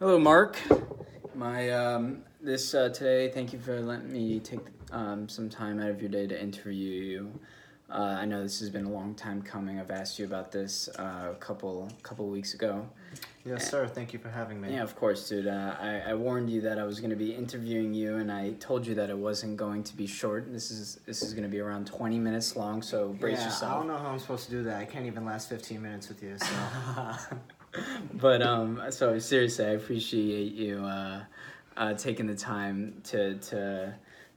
Hello, Mark. My this today. Thank you for letting me take some time out of your day to interview you. I know this has been a long time coming. I've asked you about this a couple weeks ago. Yes, sir. Thank you for having me. Yeah, of course, dude. I warned you that I was going to be interviewing you, and I told you that it wasn't going to be short. This is going to be around 20 minutes long, so brace yourself. I don't know how I'm supposed to do that. I can't even last 15 minutes with you. So. But so seriously, I appreciate you taking the time to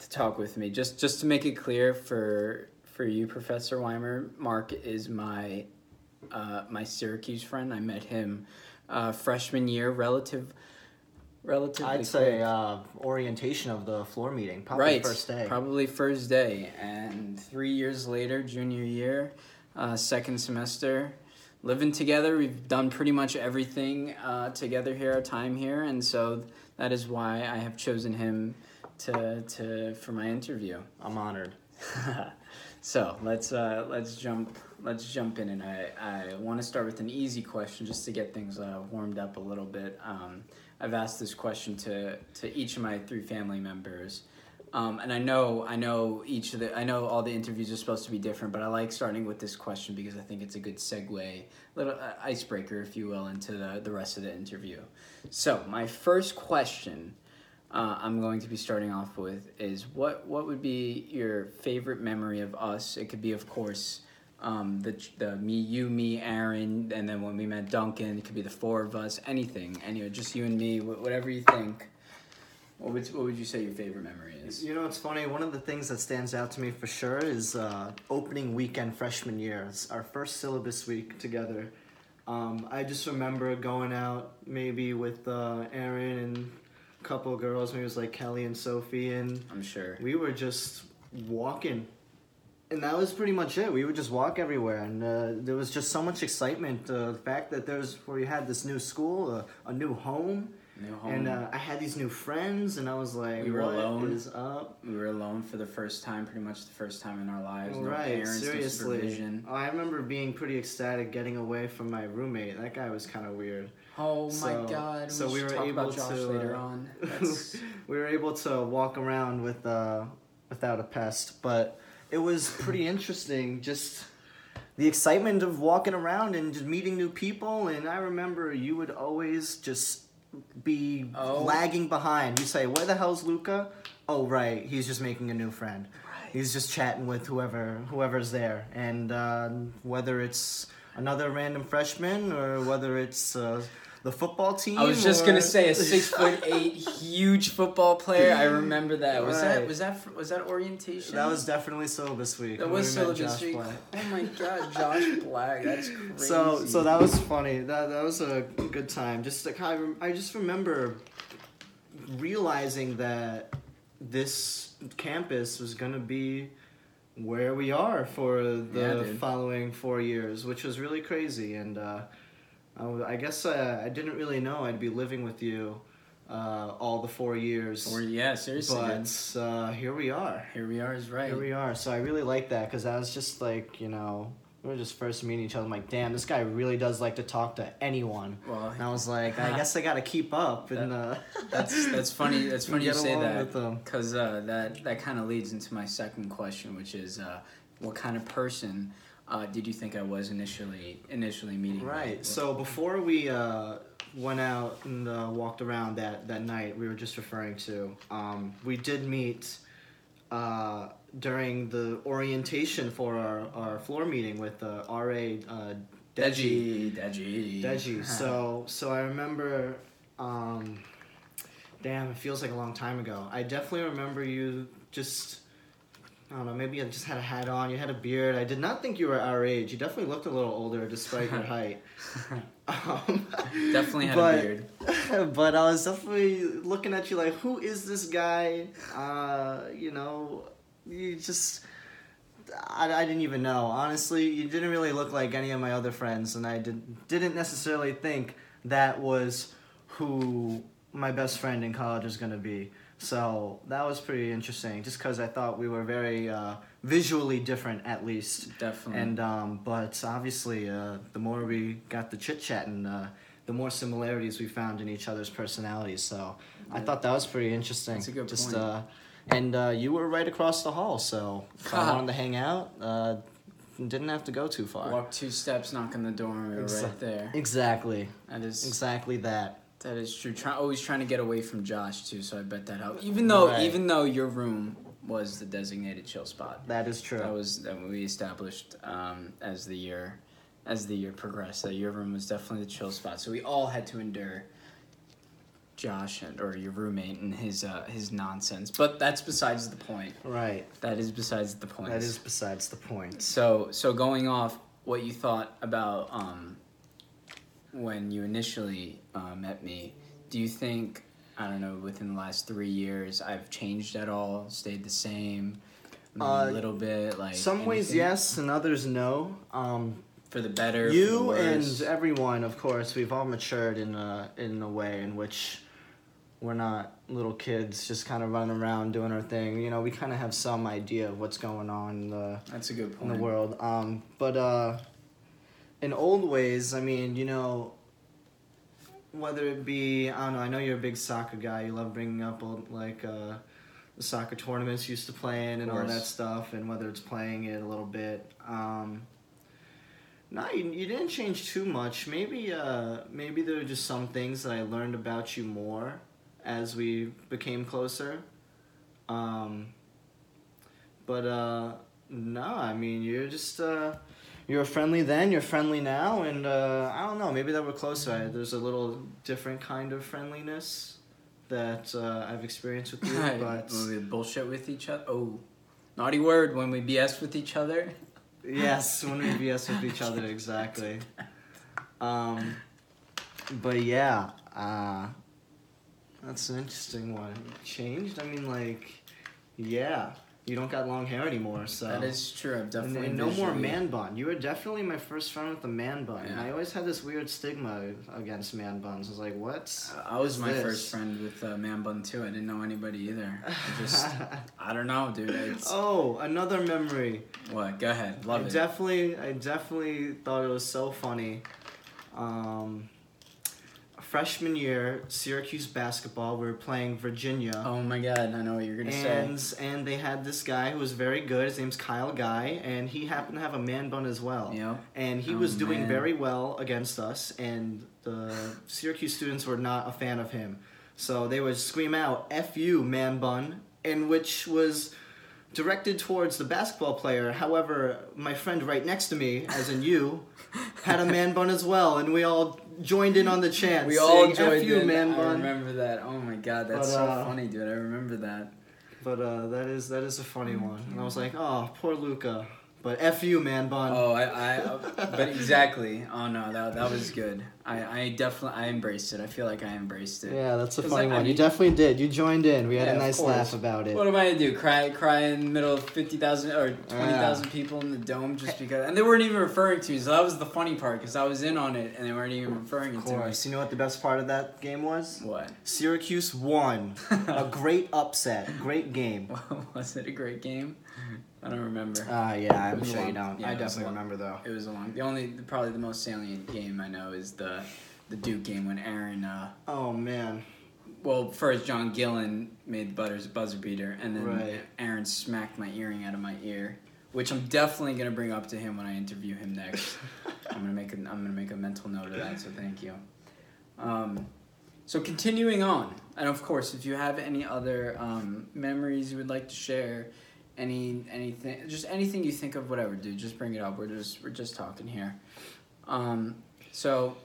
talk with me. Just to make it clear for you, Professor Weimer, Mark is my Syracuse friend. I met him freshman year, relatively. I'd say orientation of the floor meeting, probably first day. Probably first day, and 3 years later, junior year, second semester. Living together, we've done pretty much everything together here, our time here, and so that is why I have chosen him for my interview. I'm honored. So let's jump in, and I want to start with an easy question just to get things warmed up a little bit. I've asked this question to each of my 3 family members. And I know all the interviews are supposed to be different, but I like starting with this question because I think it's a good segue, little icebreaker, if you will, into the rest of the interview. So my first question I'm going to be starting off with is what would be your favorite memory of us? It could be, of course, the me, Aaron, and then when we met Duncan, it could be the 4 of us, anything, anyway, just you and me, whatever you think. What would you say your favorite memory is? You know, it's funny. One of the things that stands out to me for sure is opening weekend freshman year. It's our first syllabus week together. I just remember going out maybe with Aaron and a couple of girls. Maybe it was like Kelly and Sophie, and I'm sure we were just walking. And that was pretty much it. We would just walk everywhere, and there was just so much excitement. The fact that we had this new school, a new home. And I had these new friends, and I was like, we were alone. What is up? We were alone for the first time, pretty much the first time in our lives. No right, parents, seriously. No supervision. I remember being pretty ecstatic getting away from my roommate. That guy was kind of weird. Oh my God! So we were talk able about Josh to later on. we were able to walk around without a pest, but it was pretty interesting. Just the excitement of walking around and just meeting new people. And I remember you would always just be lagging behind. You say, "Where the hell's Luca?" Oh, right, he's just making a new friend. Right. He's just chatting with whoever's there, and whether it's another random freshman or whether it's the football team. I was just gonna say a 6'8" huge football player. I remember that. Was that orientation? That was definitely syllabus week. That was syllabus week. Oh my God, Josh Black. That's crazy. So that was funny. That was a good time. I just remember realizing that this campus was gonna be where we are for the following 4 years, which was really crazy. And I guess I didn't really know I'd be living with you all the 4 years. Yeah, seriously. But here we are. Here we are is right. Here we are. So I really like that because I was just like, we were just first meeting each other. I'm like, damn, this guy really does like to talk to anyone. Well, and I was like, I guess I got to keep up. That's funny. That's funny you say that because that kind of leads into my second question, which is what kind of person did you think I was initially meeting? Right. So before we went out and walked around that night, we were just referring to, we did meet during the orientation for our floor meeting with R.A. Deji. So I remember, damn, it feels like a long time ago. I definitely remember you just, I don't know, maybe you just had a hat on, you had a beard. I did not think you were our age. You definitely looked a little older despite your height. Definitely had a beard. But I was definitely looking at you like, who is this guy? You just, I didn't even know. Honestly, you didn't really look like any of my other friends, and I didn't necessarily think that was who my best friend in college was going to be. So that was pretty interesting, just because I thought we were very visually different, at least. Definitely. And but obviously, the more we got to chit-chatting, the more similarities we found in each other's personalities. So I thought that was pretty interesting. That's a good Just, point. And you were right across the hall, so if I wanted to hang out, didn't have to go too far. Walk 2 steps, knock on the door, and we were right there. Exactly. That is Exactly that. That is true. Always trying to get away from Josh too, so I bet that helped. Even though your room was the designated chill spot. That is true. That we established as the year progressed. That your room was definitely the chill spot. So we all had to endure Josh or your roommate and his nonsense. But that's besides the point. Right. That is besides the point. That is besides the point. So going off what you thought about when you initially met me, do you think, I don't know, within the last 3 years I've changed at all, stayed the same, maybe a little bit, like some ways anything? yes and others no. For the better, for You the worse? and everyone, of course, we've all matured in a way in which we're not little kids just kind of running around doing our thing. You know, we kind of have some idea of what's going on That's a good in point. the world. But in old ways, I mean, you know, whether it be, I don't know, I know you're a big soccer guy. You love bringing up old, like the soccer tournaments you used to play in and all that stuff, and whether it's playing it a little bit. No, you didn't change too much. Maybe there were just some things that I learned about you more as we became closer. But no, I mean, you're just you were friendly then, you're friendly now, and I don't know, maybe that we're closer. There's a little different kind of friendliness that I've experienced with you, but When we bullshit with each other. Oh, naughty word. When we BS with each other. yes, when we BS with each other, exactly. But yeah, that's an interesting one. Changed? I mean, like, yeah, you don't got long hair anymore, so. That is true. I've definitely And no more visually- man bun. You were definitely my first friend with a man bun. And Yeah. I always had this weird stigma against man buns. I was like, what? I was my this? first friend with man bun too. I didn't know anybody either. I don't know, dude. It's, Oh, another memory. What? Go ahead. Love I it. definitely thought it was so funny. Freshman year, Syracuse basketball, we were playing Virginia. Oh my god, I know what you're gonna say. And they had this guy who was very good. His name's Kyle Guy, and he happened to have a man bun as well. Yep. And he Oh, was doing man. very well against us, and the Syracuse students were not a fan of him. So they would scream out, "F you, man bun," and which was directed towards the basketball player. However, my friend right next to me, as in you, had a man bun as well, and we all joined in on the chant. We all saying, joined "F you, in. man I bun." remember that. Oh my god, that's But, so funny, dude. I remember that. But that is a funny one. And I was like, oh, poor Luca. But F you, man bun. Oh, but exactly. Oh no, that was good. I definitely embraced it. I feel like I embraced it. Yeah, that's a 'Cause, funny like, I one. You mean- definitely did. You joined in. We had Yeah, a of nice course. laugh about it. What am I gonna do? Cry in the middle of 50,000 or 20,000 people in the dome just because? And they weren't even referring to me, so that was the funny part because I was in on it and they weren't even referring Of it to me. course. You know what the best part of that game was? What? Syracuse won. A great upset. Great game. Was it a great game? I don't remember. Yeah, It I'm was sure you long. don't. Yeah, I it was definitely long. remember, though. It was probably the most salient game I know is the Duke game when Aaron. Oh, man. Well, first John Gillen made the buzzer beater, and then Right. Aaron smacked my earring out of my ear, which I'm definitely gonna bring up to him when I interview him next. I'm gonna make a mental note of that. So thank you. So continuing on, and of course, if you have any other memories you would like to share, anything, just anything you think of, whatever, dude, just bring it up. We're just talking here. So.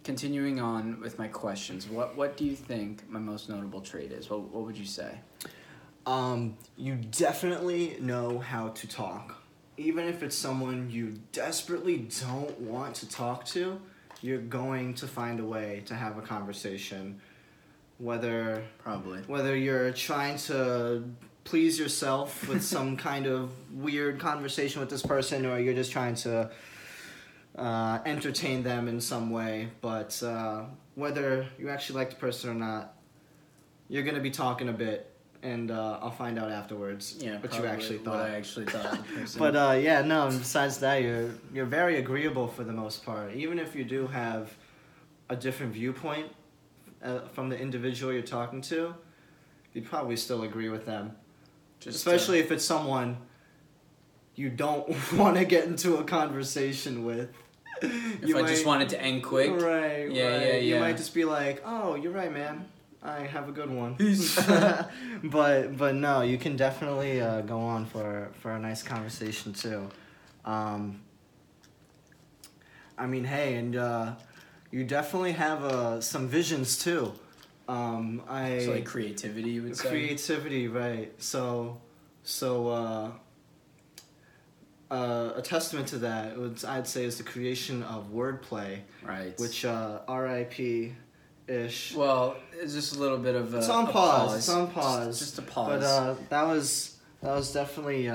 Continuing on with my questions, what do you think my most notable trait is? What would you say? You definitely know how to talk. Even if it's someone you desperately don't want to talk to, you're going to find a way to have a conversation. Whether you're trying to please yourself with some kind of weird conversation with this person, or you're just trying to entertain them in some way, but whether you actually like the person or not, you're gonna be talking a bit, and I'll find out afterwards what you actually thought. What I actually thought of the person. But yeah, no. Besides that, you're very agreeable for the most part. Even if you do have a different viewpoint from the individual you're talking to, you'd probably still agree with them. Especially if it's someone you don't want to get into a conversation with. If I just wanted to end quick. Right, yeah, right. yeah. You might just be like, oh, you're right, man. I have a good one. Peace. but no, you can definitely go on for a nice conversation too. I mean, hey, and you definitely have some visions too. So like creativity, you would say? Creativity, right. So a testament to that, I'd say, is the creation of wordplay. Right. Which, R.I.P.-ish. Well, it's just a little bit of it's on pause. It's on pause. Just a pause. But that was definitely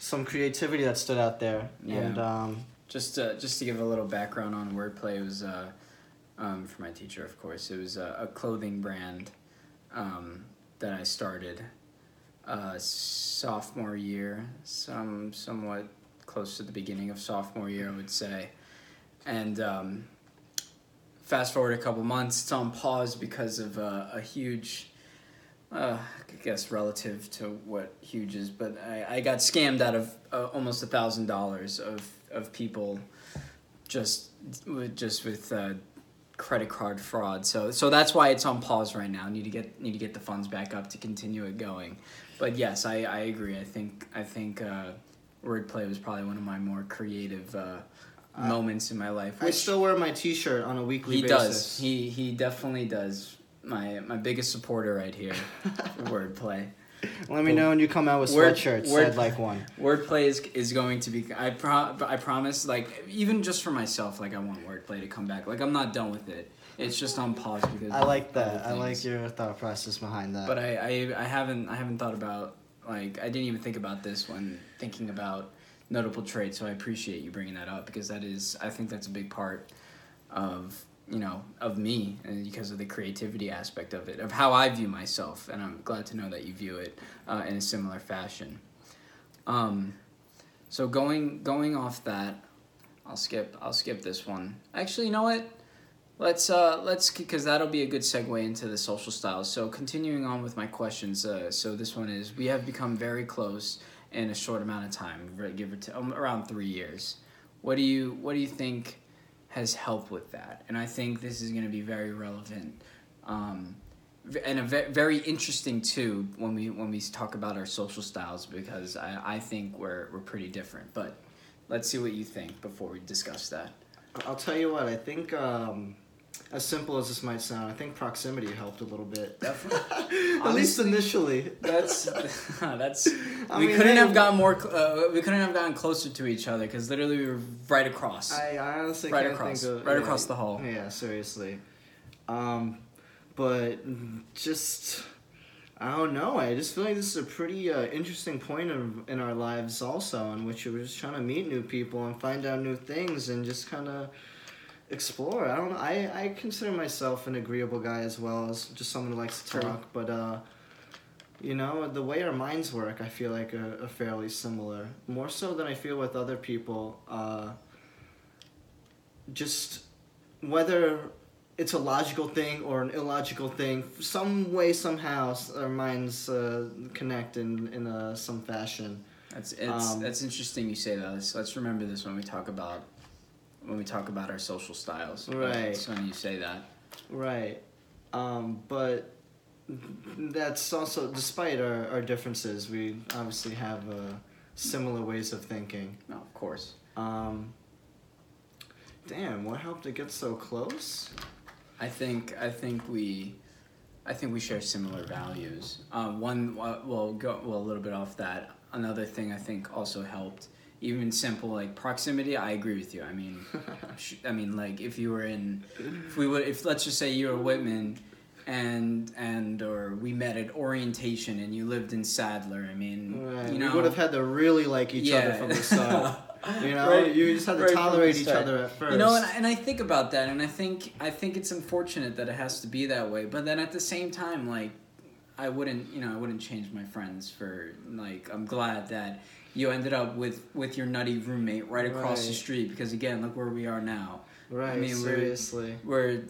some creativity that stood out there. Yeah. And just to give a little background on wordplay, it was for my teacher, of course. It was a clothing brand that I started sophomore year, somewhat close to the beginning of sophomore year, I would say. And fast forward a couple months, it's on pause because of a huge, I guess relative to what huge is, but I got scammed out of almost $1,000 of people just with credit card fraud. So that's why it's on pause right now. Need to get the funds back up to continue it going. But yes, I agree. I think wordplay was probably one of my more creative moments in my life. I still wear my T-shirt on a weekly basis. He definitely does. My biggest supporter right here for wordplay. Let me know when you come out with sweatshirts. I'd like one. Wordplay is going to be. I promise. Like, even just for myself, like, I want wordplay to come back. Like, I'm not done with it. It's just on pause because I like that. I like your thought process behind that. But I haven't thought about, like, I didn't even think about this when thinking about notable traits. So I appreciate you bringing that up because I think that's a big part of me, and because of the creativity aspect of it, of how I view myself, and I'm glad to know that you view it in a similar fashion. So going off that, I'll skip this one. Actually, you know what? Let's because that'll be a good segue into the social styles. So continuing on with my questions. So this one is: we have become very close in a short amount of time, give or take around 3 years. What do you think has helped with that? And I think this is going to be very relevant, and very interesting too when we talk about our social styles, because I think we're pretty different. But let's see what you think before we discuss that. I'll tell you what, I think as simple as this might sound, I think proximity helped a little bit. Definitely. At least initially. That's we couldn't have gotten closer to each other because literally we were right across. I honestly right can't across, think of right across the hall. Yeah, seriously. But just I don't know. I just feel like this is a pretty interesting point in our lives also, in which we're just trying to meet new people and find out new things and just kind of explore. I don't know. I consider myself an agreeable guy as well, as just someone who likes to talk. But the way our minds work, I feel like are fairly similar. More so than I feel with other people. Just whether it's a logical thing or an illogical thing, some way, somehow, our minds connect in some fashion. That's interesting you say that. Let's remember this when we talk about our social styles. Right. It's funny you say that. Right. But that's also, despite our differences, we obviously have similar ways of thinking. No, of course. Damn, what helped it get so close? I think we share similar values. We'll go a little bit off that. Another thing I think also helped, even simple like proximity. I agree with you. I mean, like if let's just say you were Whitman, or we met at orientation and you lived in Sadler. I mean, right. We would have had to really like each other from the start. Right. You just had to tolerate each other at first. And I think about that, and I think it's unfortunate that it has to be that way. But then at the same time, like, I wouldn't change my friends for, like, I'm glad that you ended up with your nutty roommate right across the Right. street, because again, look where we are now. Right. I mean, seriously. we're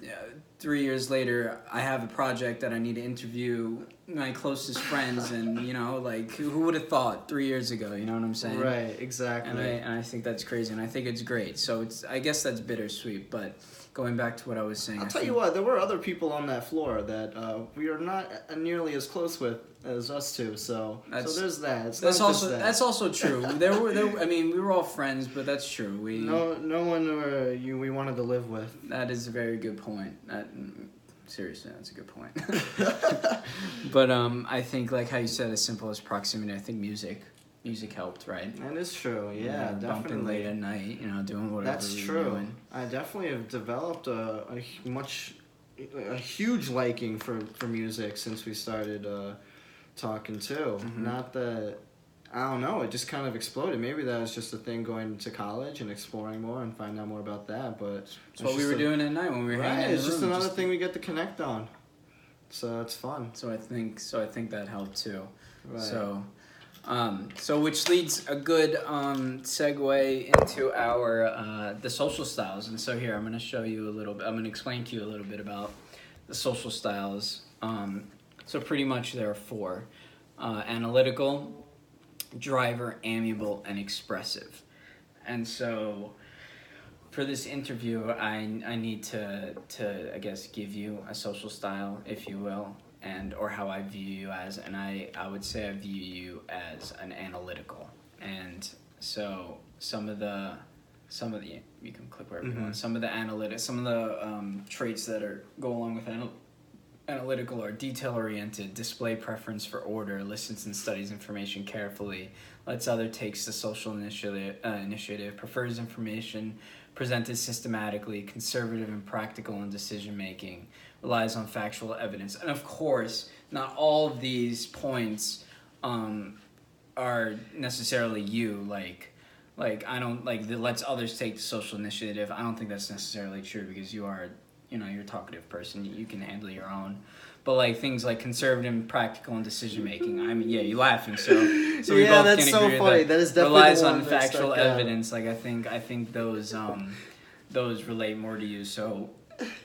3 years later. I have a project that I need to interview my closest friends, and you know, like who would have thought 3 years ago? You know what I'm saying? Right. Exactly. And I think that's crazy, and I think it's great. So I guess that's bittersweet. But going back to what I was saying, I'll I tell you think- what, there were other people on that floor that we are not nearly as close with as us two. So there's that. It's That's not also just that. that's also true. I mean, we were all friends, but that's true. no one we wanted to live with. That is a very good point. Seriously, that's a good point. But I think like how you said, as simple as proximity. I think music helped, right? That is true. You Yeah, know, bumping definitely. late at night, doing whatever. That's we were true. doing. I definitely have developed a huge liking for music since we started talking too. Mhm. Not that I don't know, it just kind of exploded. Maybe that was just a thing going to college and exploring more and finding out more about that. But It's what we were doing at night when we were hanging Right, in the it's just room, another thing we get to connect on. So it's fun. So I think that helped too. Right. So which leads a good segue into our the social styles. And so here I'm going to show you a little bit. I'm going to explain to you a little bit about the social styles. So pretty much there are four: analytical, driver, amiable, and expressive. And so for this interview, I need to I guess give you a social style, if you will, and or how I view you as, and I would say I view you as an analytical. And so some of the you can click wherever you want. Some of the analytics, some of the traits that go along with analytical are detail oriented, display preference for order, listens and studies information carefully, lets other takes the social initiative, prefers information presented systematically, conservative and practical in decision making, relies on factual evidence. And of course, not all of these points are necessarily you. Like I don't like that lets others take the social initiative. I don't think that's necessarily true, because you are, you're a talkative person. You can handle your own. But like things like conservative and practical in decision making. I mean, yeah, you're laughing. So we Yeah, both that's can so agree funny. that That is definitely relies the on one that factual stuck out. evidence. Like I think those relate more to you. So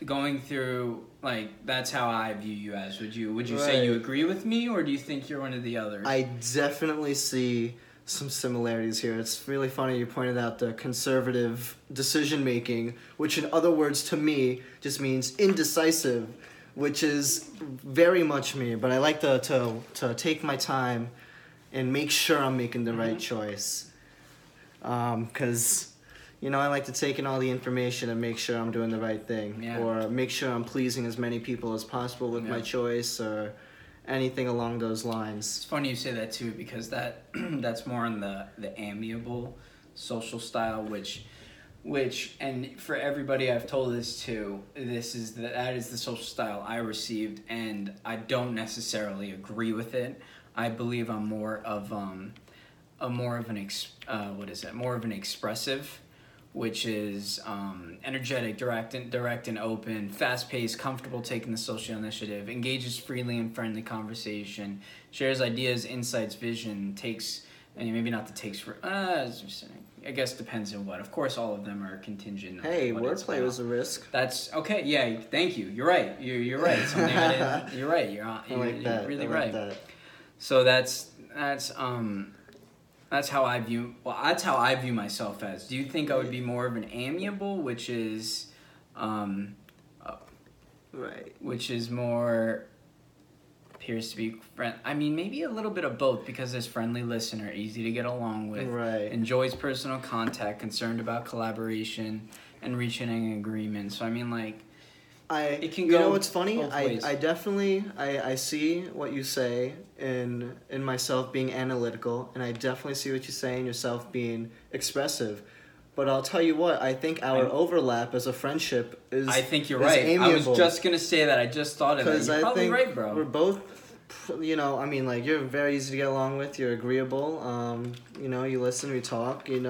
going through, like, that's how I view you as. Would you say you Right. agree with me, or do you think you're one of the others? I definitely see some similarities here. It's really funny you pointed out the conservative decision making, which in other words to me just means indecisive, which is very much me. But I like to take my time and make sure I'm making the right choice. Because I like to take in all the information and make sure I'm doing the right thing, Yeah. or make sure I'm pleasing as many people as possible with my Yeah. choice, or anything along those lines. It's funny you say that too, because that's more on the amiable social style, which and for everybody I've told this to, that is the social style I received, and I don't necessarily agree with it. I believe I'm more of an expressive, which is energetic, direct and open, fast-paced, comfortable taking the social initiative, engages freely in friendly conversation, shares ideas, insights, vision, takes, and maybe not the takes for, I guess depends on what. Of course, all of them are contingent on Hey, what it's wordplay about. was a risk. That's okay. Yeah, thank you. You're right. You're right. Something I didn't. You're right. You're like that. really I like right. that. So that's how I view. Well, that's how I view myself as. Do you think I would be more of an amiable, which is, Right. which is more appears to be I mean, maybe a little bit of both, because there's friendly listener, easy to get along with, Right. enjoys personal contact, concerned about collaboration and reaching an agreement. So I mean, like, it can You go know what's funny? both I ways. definitely I see what you say in myself being analytical, and I definitely see what you say in yourself being expressive. But I'll tell you what, I think our overlap as a friendship is I think you're is right. amiable. I was just gonna say that. I just thought of that. Because You're I probably think right, bro. we're both, I mean, like, you're very easy to get along with. You're agreeable. You listen, we talk. And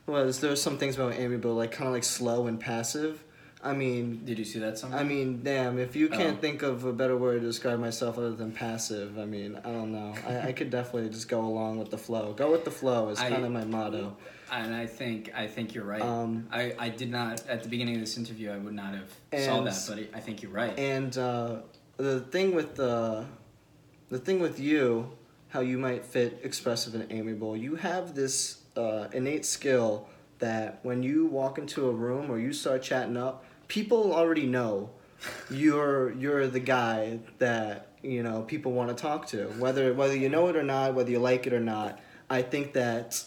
there's some things about amiable, like kind of like slow and passive. I mean, Did you see that somewhere? I mean, damn, if you can't Oh. think of a better word to describe myself other than passive, I mean, I don't know. I could definitely just go along with the flow. Go with the flow is kind of my motto. And I think you're right. Um, I did not at the beginning of this interview. I would not have saw And- that, but I think you're right. And the thing with you, how you might fit expressive and amiable, you have this innate skill that when you walk into a room or you start chatting up, people already know you're the guy that people want to talk to, whether you know it or not, whether you like it or not. I think that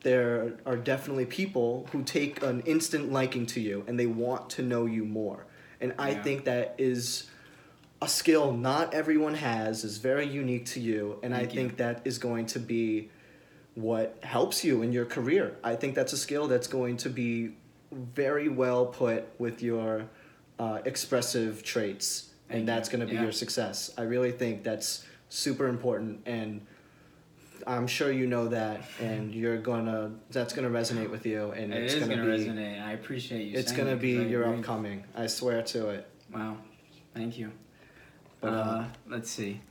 there are definitely people who take an instant liking to you and they want to know you more. And I Yeah. think that is a skill not everyone has, is very unique to you, and I Thank you. think that is going to be what helps you in your career. I think that's a skill that's going to be very well put with your expressive traits, Thank and that's you. going to be Yeah. your success. I really think that's super important, and I'm sure you know that, and that's gonna resonate with you, and It it's is gonna going to be resonate. I appreciate you. it's saying gonna it, be 'cause I your agree. upcoming. I swear to it. Wow, thank you. But Let's see.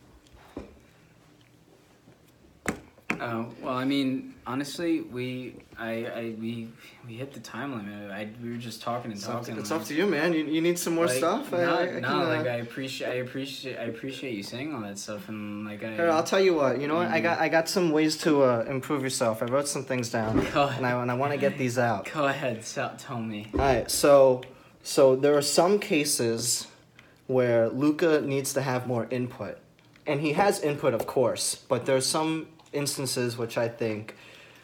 Well, I mean, honestly, we hit the time limit. We were just talking and talking. it's up to you, man. You need some more like, stuff. I appreciate you saying all that stuff, and like Here, I'll tell you what. You know what? I got some ways to improve yourself. I wrote some things down, Go ahead. and I want to get these out. Go ahead, tell me. All right, so there are some cases where Luca needs to have more input, and he has input, of course. But there's some instances which I think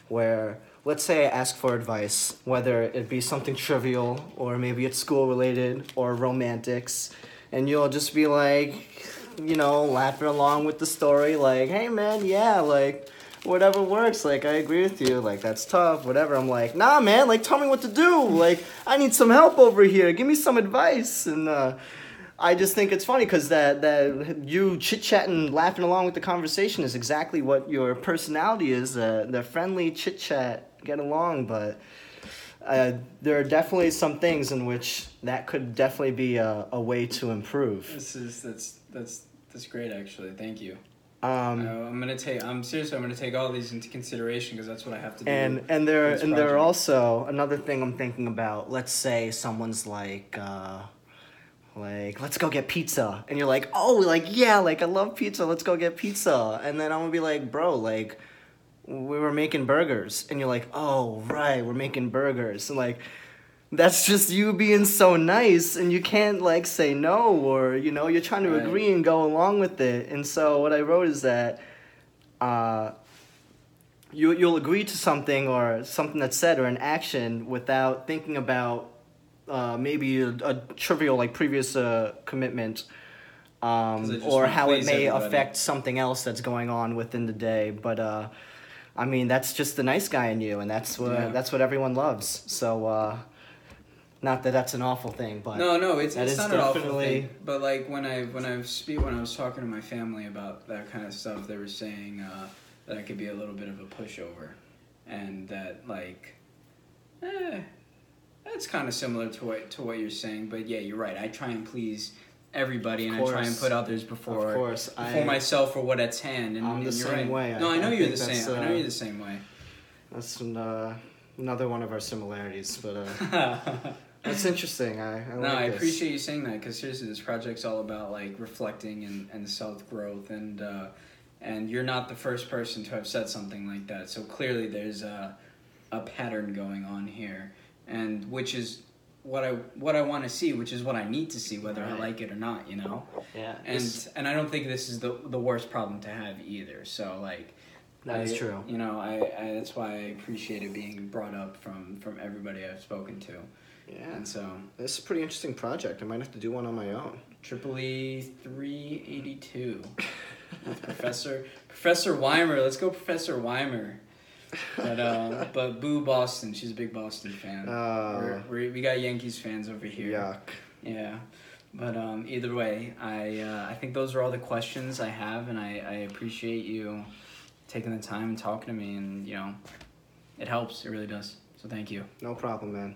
where, let's say I ask for advice, whether it be something trivial or maybe it's school related or romantics, and you'll just be like, laughing along with the story, like, hey man, yeah, like, whatever works, like, I agree with you, like, that's tough, whatever. I'm like, nah man, like, tell me what to do, like, I need some help over here, give me some advice. And I just think it's funny because that you chit-chatting, laughing along with the conversation is exactly what your personality is, the friendly chit-chat, get along. But there are definitely some things in which that could definitely be a way to improve. That's great, actually. Thank you. Um, I'm gonna take all these into consideration because that's what I have to do. and there this are project. also another thing I'm thinking about. Let's say someone's like, let's go get pizza, and you're like, oh, like, yeah, like, I love pizza, let's go get pizza. And then I'm gonna be like, bro, like, we were making burgers, and you're like, oh right, we're making burgers. And like, that's just you being so nice, and you can't like say no, or you're trying to Right. agree and go along with it. And so what I wrote is that you'll agree to something or something that's said or an action without thinking about maybe a trivial like previous commitment, it just or won't how it please may everybody. affect something else that's going on within the day. But I mean, that's just the nice guy in you, and that's what everyone loves. So not that that's an awful thing, but No, it's that is not an awful definitely- thing. But like when I was talking to my family about that kind of stuff, they were saying that I could be a little bit of a pushover, and that like, that's kind of similar to what you're saying. But yeah, you're right. I try and please everybody, and I try and course. put others before Of course, before myself or what at hand. And I'm the and you're same right. way. No, I know I you're think the that's, same. I know you're the same way. that's another one of our similarities. But that's interesting. I No, like I this. appreciate you saying that because seriously, this project's all about like reflecting and self growth, and you're not the first person to have said something like that. So clearly, there's a pattern going on here, and which is what I want to see, which is what I need to see, whether I Right. like it or not. Yeah, And I don't think this is the worst problem to have either. So like. that is true. I that's why I appreciate it being brought up from everybody I've spoken to. Yeah, And so, this is a pretty interesting project. I might have to do one on my own. EEE 382 with Professor Weimer. Let's go, Professor Weimer. But boo Boston. She's a big Boston fan. We got Yankees fans over here. Yuck. Yeah. But either way, I think those are all the questions I have, and I appreciate you taking the time and talking to me, and it helps. It really does. So thank you. No problem, man.